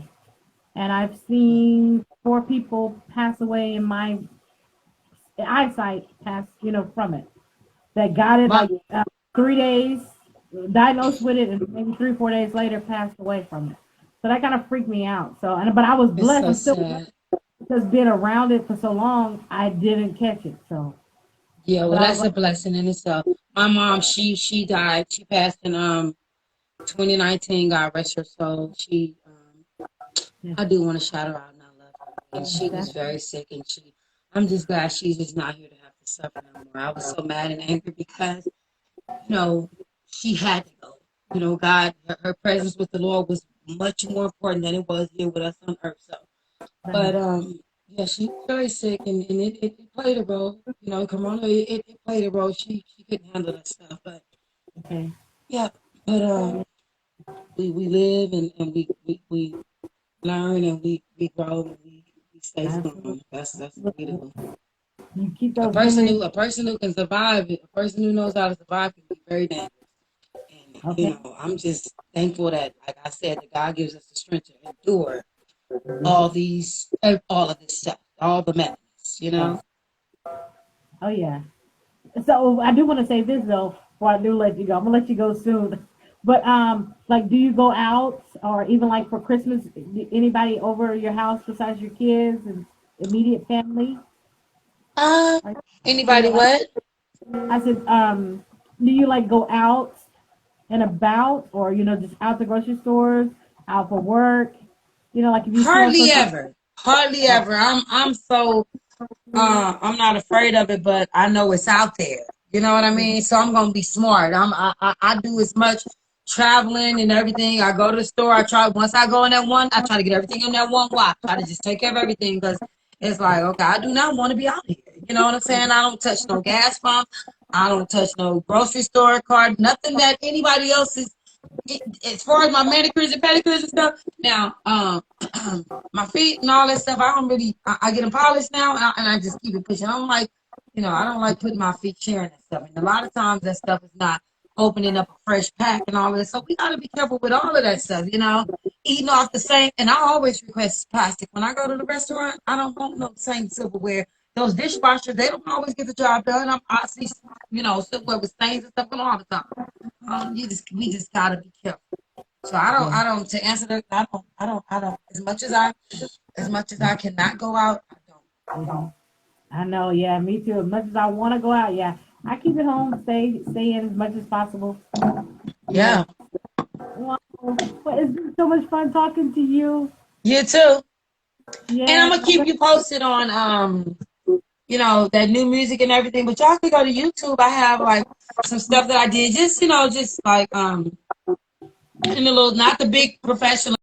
And I've seen 4 people pass away in my eyesight pass, from it. That got it My, like 3 days, diagnosed with it, and maybe 3, 4 days later passed away from it. So that kind of freaked me out. But I was it's blessed. so I'm still blessed sad. because being around it for so long, I didn't catch it. So, Yeah, but well, I was that's like, a blessing in itself. My mom, she died. She passed in 2019. God rest her soul. yeah, I do want to shout her out and I love her. And she was that's very sick, and I'm just glad she's just not here to have to suffer no more. I was so mad and angry because you know, she had to go. God, her presence with the Lord was much more important than it was here with us on earth. So, but right. yeah, she was very sick, and it played a role. Corona, it played a role. She couldn't handle that stuff, but Okay. yeah, but we live and we learn and we grow and we stay Absolutely. strong. That's what we do. You keep A those person memories. who a person who can survive it, a person who knows how to survive can be very dangerous. And Okay. I'm just thankful that, like I said, that God gives us the strength to endure all of this stuff, all the madness. Yes. Oh yeah. So I do want to say this though, before I do let you go. I'm gonna let you go soon. But like, do you go out or even like for Christmas? Anybody over your house besides your kids and immediate family? Uh, Are you Anybody go out? what? I said, do you like go out and about, or just out to grocery stores, out for work? Like if you smell Hardly something. ever. Hardly Oh, ever. I'm not afraid of it, but I know it's out there. You know what I mhm, mean? So I'm gonna be smart. I do as much traveling and everything. I go to the store. Once I go in that one, I try to get everything in that one watch. Try to just take care of everything because it's like, okay, I do not want to be out here. You know what I'm saying? I don't touch no gas pumps. I don't touch no grocery store card. Nothing that anybody else is as far as my manicures and pedicures and stuff. Now, my feet and all that stuff, I don't really, I get them polished now, and I just keep it pushing. I don't like, I don't like putting my feet sharing that stuff. And a lot of times that stuff is not opening up a fresh pack and all of this. So we got to be careful with all of that stuff. Eating off the same, and I always request plastic. When I go to the restaurant, I don't want no same silverware. Those dishwashers, they don't always get the job done. I see, silverware with stains and stuff on all the time. We just gotta be careful. So yeah. to answer that, I don't. As much as I cannot go out, I know, yeah, me too. As much as I want to go out, yeah, I keep it home, stay in as much as possible. You Yeah. know, wow. But it's been so much fun talking to you. You too. And I'm Yeah, gonna keep you posted on that new music and everything. But y'all can go to YouTube. I have like some stuff that I did, just just like in a little, not the big professional